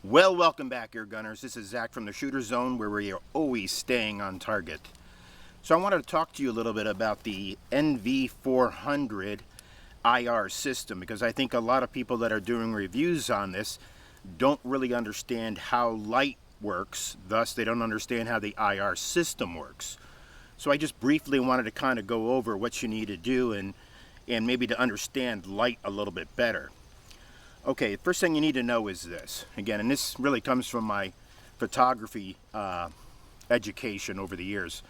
Well, welcome back, Air Gunners. This is Zach from the Shooter Zone, where we are always staying on target. So I wanted to talk to you a little bit about the NV400 IR system, because I think a lot of people that are doing reviews on this don't really understand how light works, thus they don't understand how the IR system works. So I just briefly wanted to kind of go over what you need to do and maybe to understand light a little bit better. Okay, the first thing you need to know is this. Again, and this really comes from my photography education over the years.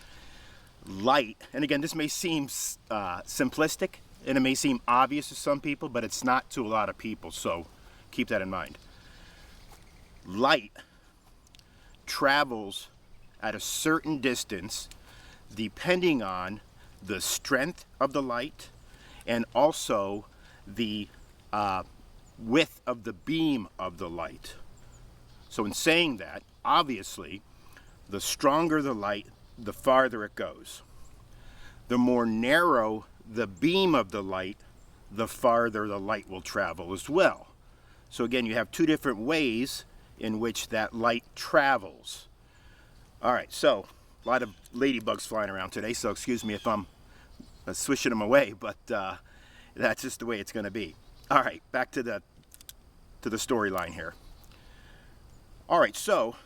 Light, and again, this may seem simplistic, and it may seem obvious to some people, but it's not to a lot of people, so keep that in mind. Light travels at a certain distance depending on the strength of the light and also the width of the beam of the light. So in saying that, obviously, the stronger the light, the farther it goes. The more narrow the beam of the light, the farther the light will travel as well. So again, you have two different ways in which that light travels. All right, so a lot of ladybugs flying around today, so excuse me if I'm swishing them away, but that's just the way it's going to be. All right, back to the storyline here. All right, so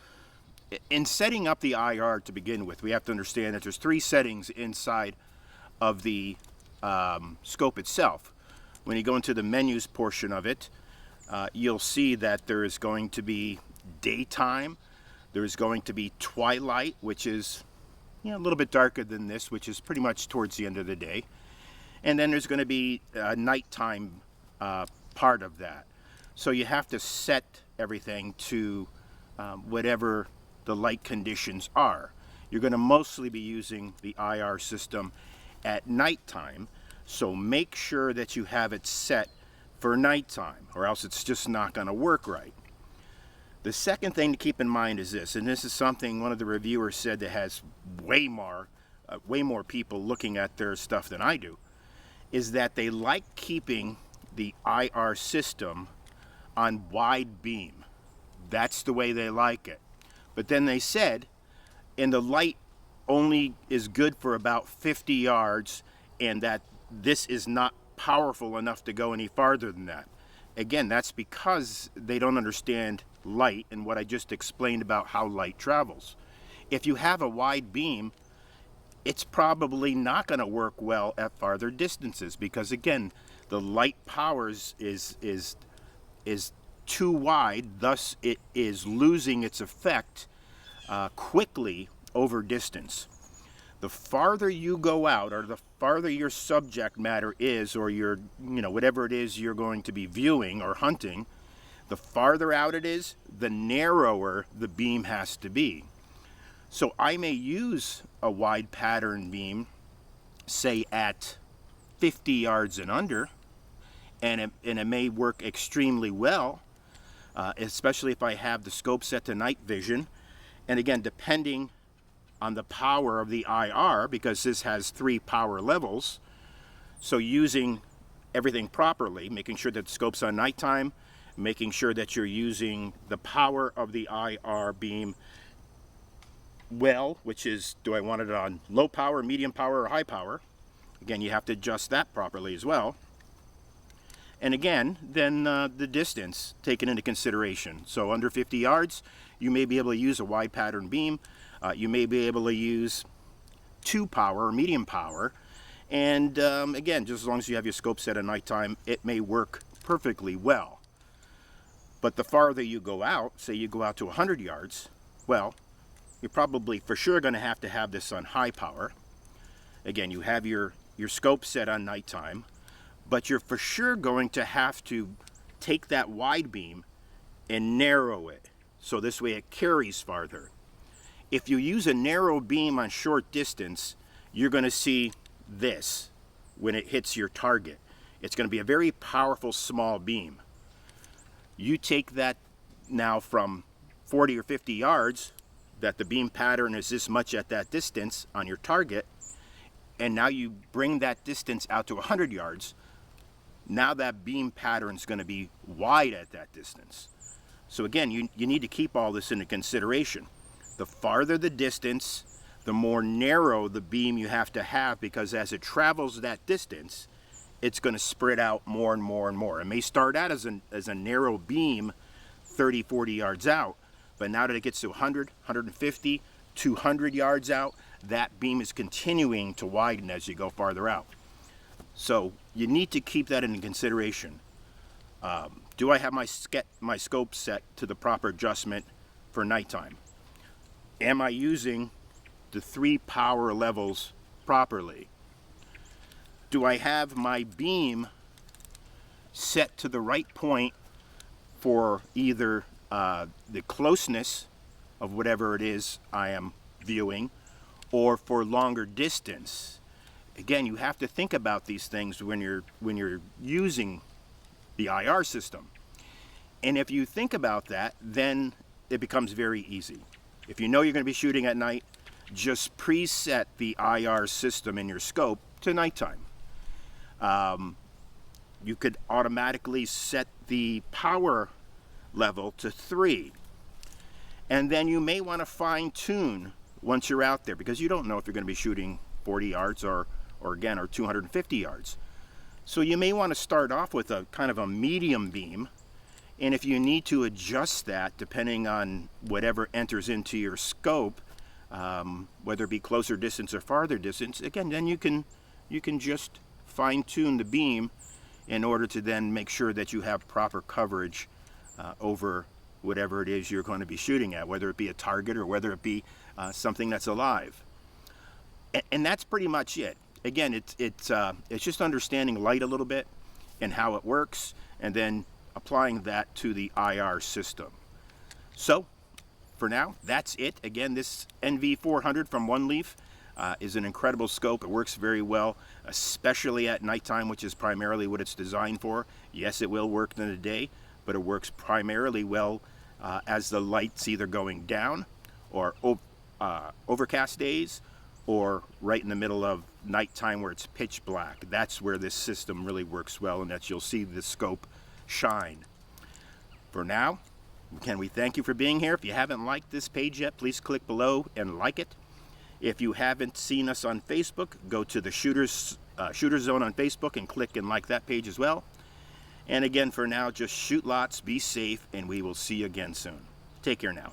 in setting up the IR to begin with, we have to understand that there's three settings inside of the scope itself. When you go into the menus portion of it, you'll see that there is going to be daytime, there is going to be twilight, which is a little bit darker than this, which is pretty much towards the end of the day, and then there's going to be a nighttime part of that. So you have to set everything to whatever the light conditions are. You're going to mostly be using the IR system at nighttime, so make sure that you have it set for nighttime, or else it's just not going to work right. The second thing to keep in mind is this, and this is something one of the reviewers said that has way more people looking at their stuff than I do, is that they like keeping the IR system on wide beam. That's the way they like it. But then they said, and the light only is good for about 50 yards, and that this is not powerful enough to go any farther than that. Again, that's because they don't understand light and what I just explained about how light travels. If you have a wide beam, it's probably not going to work well at farther distances, because again, the light powers is too wide, thus it is losing its effect quickly over distance. The farther you go out, or the farther your subject matter is, or your, whatever it is you're going to be viewing or hunting, the farther out it is, the narrower the beam has to be. So I may use a wide pattern beam, say at 50 yards and under, and it may work extremely well, especially if I have the scope set to night vision. And again, depending on the power of the IR, because this has 3 power levels, so using everything properly, making sure that the scope's on nighttime, making sure that you're using the power of the IR beam well, which is, do I want it on low power, medium power, or high power? Again, you have to adjust that properly as well. And again, then the distance taken into consideration. So under 50 yards, you may be able to use a wide pattern beam. You may be able to use 2 power or medium power. And again, just as long as you have your scope set at nighttime, it may work perfectly well. But the farther you go out, say you go out to 100 yards, well, you're probably for sure going to have this on high power. Again, you have your scope set on nighttime, but you're for sure going to have to take that wide beam and narrow it, so this way it carries farther. If you use a narrow beam on short distance, you're going to see this when it hits your target. It's going to be a very powerful small beam. You take that now from 40 or 50 yards, that the beam pattern is this much at that distance on your target, and now you bring that distance out to 100 yards, now that beam pattern is going to be wide at that distance. So again, you need to keep all this into consideration. The farther the distance, the more narrow the beam you have to have, because as it travels that distance, it's going to spread out more and more and more. It may start out as a narrow beam 30, 40 yards out, but now that it gets to 100, 150, 200 yards out, that beam is continuing to widen as you go farther out. So you need to keep that in consideration. Do I have my scope set to the proper adjustment for nighttime? Am I using the 3 power levels properly? Do I have my beam set to the right point for either the closeness of whatever it is I am viewing, or for longer distance? Again, you have to think about these things when you're using the IR system. And if you think about that, then it becomes very easy. If you know you're going to be shooting at night, just preset the IR system in your scope to nighttime. You could automatically set the power level to 3. And then you may want to fine tune once you're out there, because you don't know if you're going to be shooting 40 yards or 250 yards. So you may want to start off with a kind of a medium beam, and if you need to adjust that depending on whatever enters into your scope, whether it be closer distance or farther distance, again, then you can just fine tune the beam in order to then make sure that you have proper coverage over whatever it is you're going to be shooting at, whether it be a target or whether it be something that's alive. And that's pretty much it. Again, it's just understanding light a little bit and how it works, and then applying that to the IR system. So for now, that's it. Again, this NV400 from OneLeaf is an incredible scope. It works very well, especially at nighttime, which is primarily what it's designed for. Yes, it will work in the day, but it works primarily well as the light's either going down, or overcast days, or right in the middle of nighttime where it's pitch black. That's where this system really works well, and that you'll see the scope shine. For now, again, we thank you for being here. If you haven't liked this page yet, please click below and like it. If you haven't seen us on Facebook, go to the Shooter Zone on Facebook and click and like that page as well. And again, for now, just shoot lots, be safe, and we will see you again soon. Take care now.